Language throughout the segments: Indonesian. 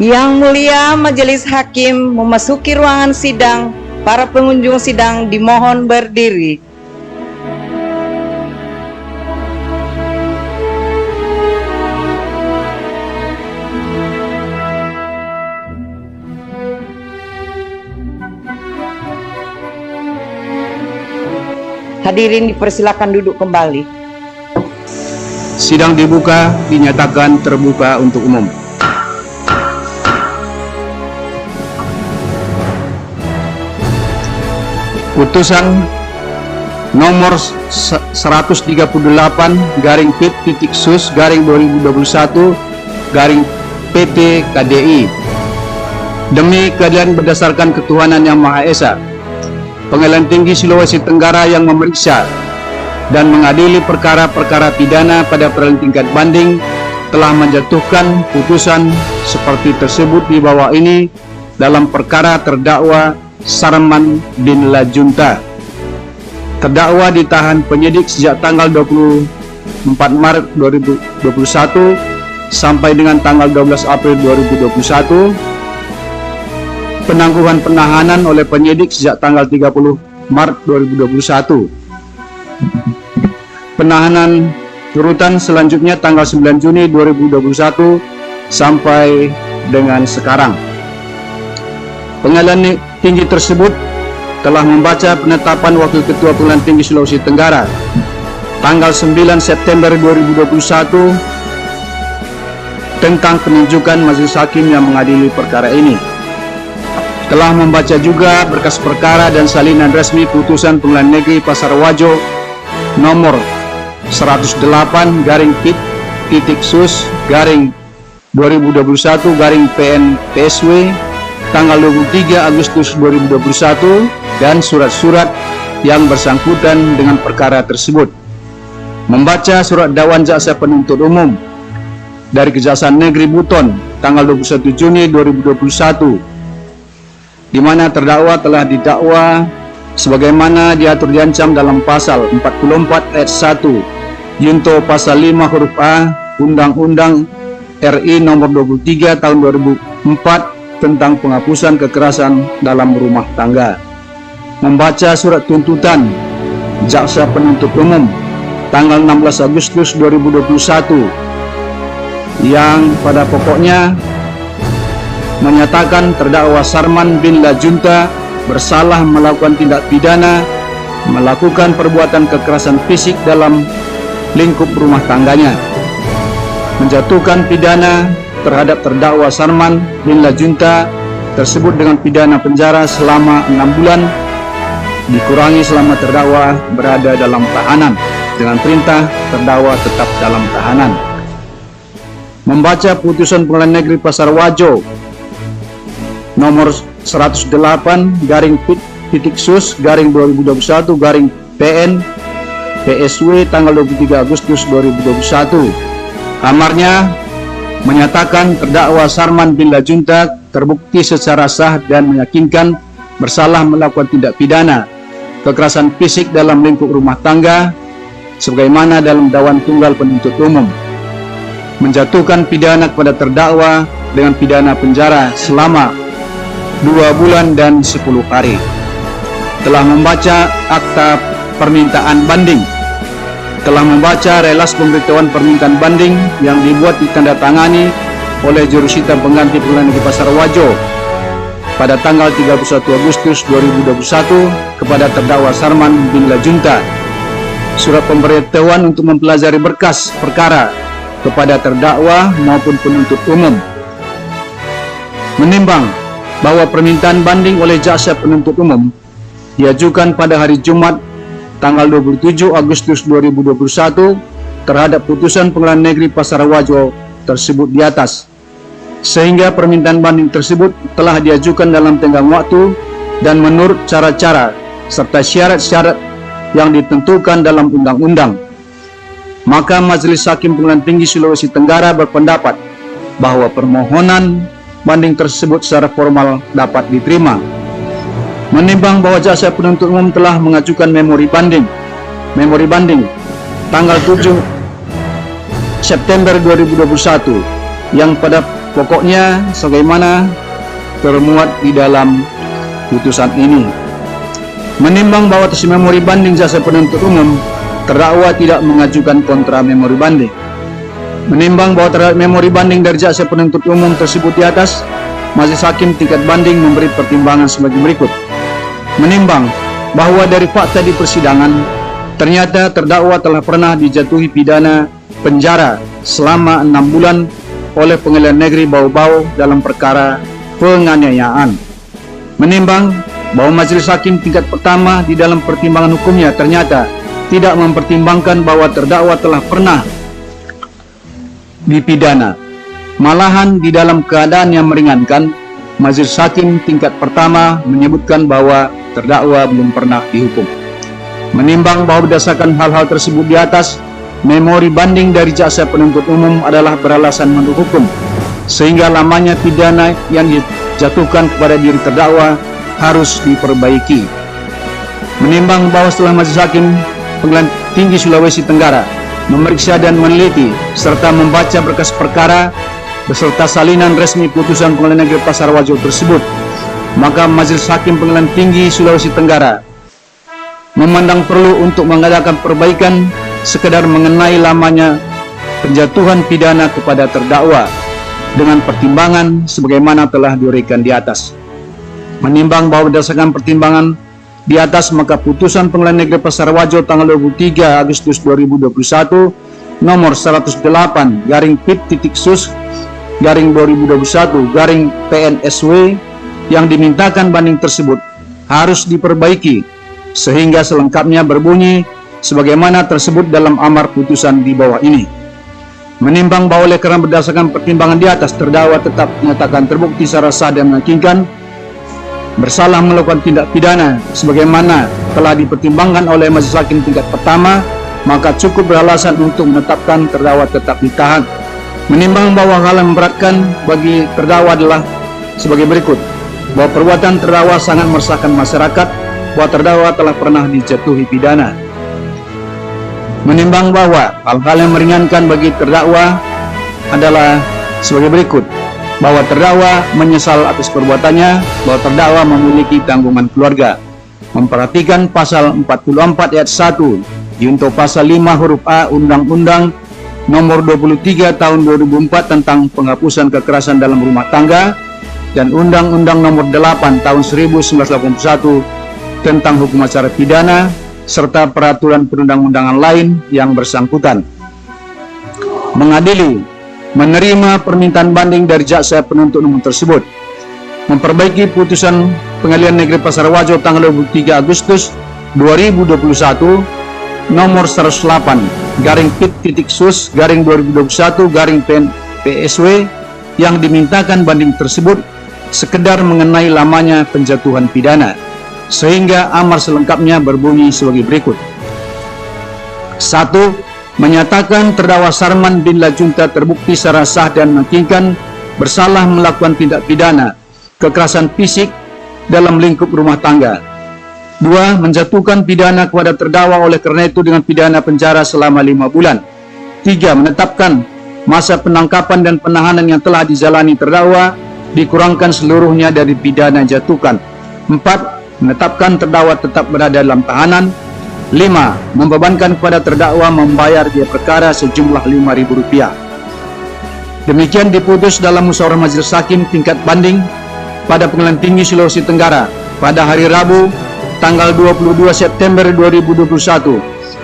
Yang Mulia Majelis Hakim memasuki ruangan sidang. Para pengunjung sidang dimohon berdiri. Hadirin dipersilakan duduk kembali. Sidang dibuka, dinyatakan terbuka untuk umum. Putusan nomor 138 garing Pit.Sus garing 2021 garing PT KDI. Demi keadilan berdasarkan ketuhanan yang Maha Esa, Pengadilan Tinggi Sulawesi Tenggara yang memeriksa dan mengadili perkara-perkara pidana pada peradilan tingkat banding telah menjatuhkan putusan seperti tersebut di bawah ini dalam perkara terdakwa Sarman bin Lajunta. Terdakwa ditahan penyidik sejak tanggal 24 Maret 2021 sampai dengan tanggal 12 April 2021. Penangguhan penahanan oleh penyidik sejak tanggal 30 Maret 2021. Penahanan urutan selanjutnya tanggal 9 Juni 2021 sampai dengan sekarang. Pengadilan Tinggi tersebut telah membaca penetapan Wakil Ketua Pengadilan Tinggi Sulawesi Tenggara tanggal 9 September 2021 tentang penunjukan majelis hakim yang mengadili perkara ini. Telah membaca juga berkas perkara dan salinan resmi putusan Pengadilan Negeri Pasar Wajo nomor 108 garing Pit.Sus garing 2021 garing PN PSW tanggal 23 Agustus 2021 dan surat-surat yang bersangkutan dengan perkara tersebut. Membaca surat dakwaan jaksa penuntut umum dari Kejaksaan Negeri Buton tanggal 21 Juni 2021 di mana terdakwa telah didakwa sebagaimana diatur diancam dalam pasal 44 ayat 1 Junto pasal 5 huruf A Undang-Undang RI nomor 23 tahun 2004 tentang penghapusan kekerasan dalam rumah tangga. Membaca surat tuntutan jaksa penuntut umum tanggal 16 Agustus 2021 yang pada pokoknya menyatakan terdakwa Sarman bin Lajunta bersalah melakukan tindak pidana melakukan perbuatan kekerasan fisik dalam lingkup rumah tangganya, menjatuhkan pidana terhadap terdakwa Sarman bin Lajunta tersebut dengan pidana penjara selama 6 bulan dikurangi selama terdakwa berada dalam tahanan dengan perintah terdakwa tetap dalam tahanan. Membaca putusan Pengadilan Negeri Pasar Wajo nomor 108 garing Pit.Sus garing 2021 garing PN PSW tanggal 23 Agustus 2021. Amarnya menyatakan terdakwa Sarman bin Lajunta terbukti secara sah dan meyakinkan bersalah melakukan tindak pidana kekerasan fisik dalam lingkup rumah tangga sebagaimana dalam dakwaan tunggal penuntut umum, menjatuhkan pidana kepada terdakwa dengan pidana penjara selama 2 bulan dan 10 hari. Telah membaca akta permintaan banding, telah membaca relas pemberitahuan permintaan banding yang dibuat ditandatangani oleh jurusita pengganti Pengadilan Negeri Pasar Wajo pada tanggal 31 Agustus 2021 kepada terdakwa Sarman bin Lajunta. Surat pemberitahuan untuk mempelajari berkas perkara kepada terdakwa maupun penuntut umum. Menimbang bahwa permintaan banding oleh jaksa penuntut umum diajukan pada hari Jumat tanggal 27 Agustus 2021 terhadap putusan Pengadilan Negeri Pasar Wajo tersebut di atas, sehingga permintaan banding tersebut telah diajukan dalam tenggang waktu dan menurut cara-cara serta syarat-syarat yang ditentukan dalam undang-undang. Maka Majelis Hakim Pengadilan Tinggi Sulawesi Tenggara berpendapat bahwa permohonan banding tersebut secara formal dapat diterima. Menimbang bahwa jaksa penuntut umum telah mengajukan memori banding tanggal 7 September 2021 yang pada pokoknya sebagaimana termuat di dalam putusan ini. Menimbang bahwa atas memori banding jaksa penuntut umum, terdakwa tidak mengajukan kontra memori banding. Menimbang bahwa terhadap memori banding dari jaksa penuntut umum tersebut di atas, majelis hakim tingkat banding memberi pertimbangan sebagai berikut. Menimbang bahwa dari fakta di persidangan, ternyata terdakwa telah pernah dijatuhi pidana penjara selama 6 bulan oleh Pengadilan Negeri Bau-Bau dalam perkara penganiayaan. Menimbang bahwa majelis hakim tingkat pertama di dalam pertimbangan hukumnya ternyata tidak mempertimbangkan bahwa terdakwa telah pernah dipidana, malahan di dalam keadaan yang meringankan, majelis hakim tingkat pertama menyebutkan bahwa terdakwa belum pernah dihukum. Menimbang bahwa berdasarkan hal-hal tersebut di atas, memori banding dari jaksa penuntut umum adalah beralasan menurut hukum, sehingga lamanya pidana yang dijatuhkan kepada diri terdakwa harus diperbaiki. Menimbang bahwa setelah majelis hakim Pengadilan Tinggi Sulawesi Tenggara memeriksa dan meneliti serta membaca berkas perkara beserta salinan resmi putusan Pengadilan Negeri Pasar Wajo tersebut, maka majelis hakim Pengadilan Tinggi Sulawesi Tenggara memandang perlu untuk mengadakan perbaikan sekedar mengenai lamanya penjatuhan pidana kepada terdakwa dengan pertimbangan sebagaimana telah diuraikan di atas. Menimbang bahwa berdasarkan pertimbangan di atas, maka putusan Pengadilan Negeri Pasar Wajo tanggal 23 Agustus 2021 nomor 108-Pit-Sus-2021-PNSW yang dimintakan banding tersebut harus diperbaiki sehingga selengkapnya berbunyi sebagaimana tersebut dalam amar putusan di bawah ini. Menimbang bahwa oleh karena berdasarkan pertimbangan di atas, terdakwa tetap menyatakan terbukti secara sah dan meyakinkan bersalah melakukan tindak pidana sebagaimana telah dipertimbangkan oleh majelis hakim tingkat pertama, maka cukup beralasan untuk menetapkan terdakwa tetap ditahan. Menimbang bahwa hal yang memberatkan bagi terdakwa adalah sebagai berikut: bahwa perbuatan terdakwa sangat meresahkan masyarakat, bahwa terdakwa telah pernah dijatuhi pidana. Menimbang bahwa hal-hal yang meringankan bagi terdakwa adalah sebagai berikut: bahwa terdakwa menyesal atas perbuatannya, bahwa terdakwa memiliki tanggungan keluarga, memperhatikan pasal 44 ayat 1 junto pasal 5 huruf A Undang-Undang nomor 23 tahun 2004 tentang penghapusan kekerasan dalam rumah tangga dan Undang-Undang nomor 8 tahun 1981 tentang hukum acara pidana serta peraturan perundang-undangan lain yang bersangkutan. Mengadili, menerima permintaan banding dari jaksa penuntut umum tersebut, memperbaiki putusan Pengadilan Negeri Pasar Wajo tanggal 23 Agustus 2021 nomor 108-Pit-Sus-2021-PNPSW yang dimintakan banding tersebut sekedar mengenai lamanya penjatuhan pidana, sehingga amar selengkapnya berbunyi sebagai berikut. 1. Menyatakan terdakwa Sarman bin Lajunta terbukti secara sah dan meyakinkan bersalah melakukan tindak pidana kekerasan fisik dalam lingkup rumah tangga. 2. Menjatuhkan pidana kepada terdakwa oleh karena itu dengan pidana penjara selama 5 bulan. 3. Menetapkan masa penangkapan dan penahanan yang telah dijalani terdakwa dikurangkan seluruhnya dari pidana jatuhkan. 4. Menetapkan terdakwa tetap berada dalam tahanan. 5. Membebankan kepada terdakwa membayar biaya perkara sejumlah Rp5.000. Demikian diputus dalam musyawarah majelis hakim tingkat banding pada Pengadilan Tinggi Sulawesi Tenggara pada hari Rabu tanggal 22 September 2021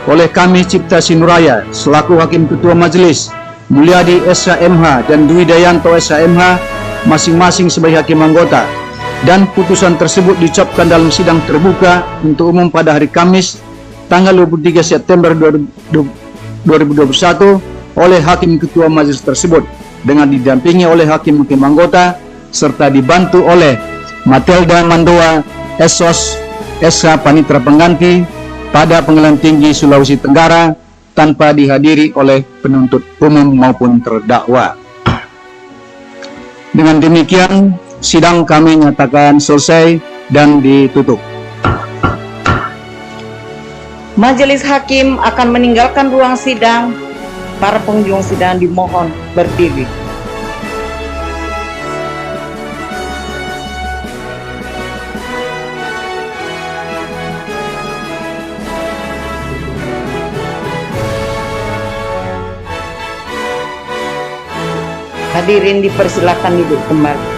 oleh kami Cipta Sinuraya selaku Hakim Ketua Majelis, Mulyadi SHMH dan Dwi Dayanto SHMH masing-masing sebagai hakim anggota, dan putusan tersebut diucapkan dalam sidang terbuka untuk umum pada hari Kamis tanggal 23 September 2021 oleh Hakim Ketua Majelis tersebut dengan didampingi oleh hakim-hakim anggota serta dibantu oleh Matelda Mandoa SOS SH Panitra Pengganti pada Pengadilan Tinggi Sulawesi Tenggara tanpa dihadiri oleh penuntut umum maupun terdakwa. Dengan demikian, sidang kami nyatakan selesai dan ditutup. Majelis hakim akan meninggalkan ruang sidang. Para pengunjung sidang dimohon berdiri. Hadirin dipersilakan duduk kembali.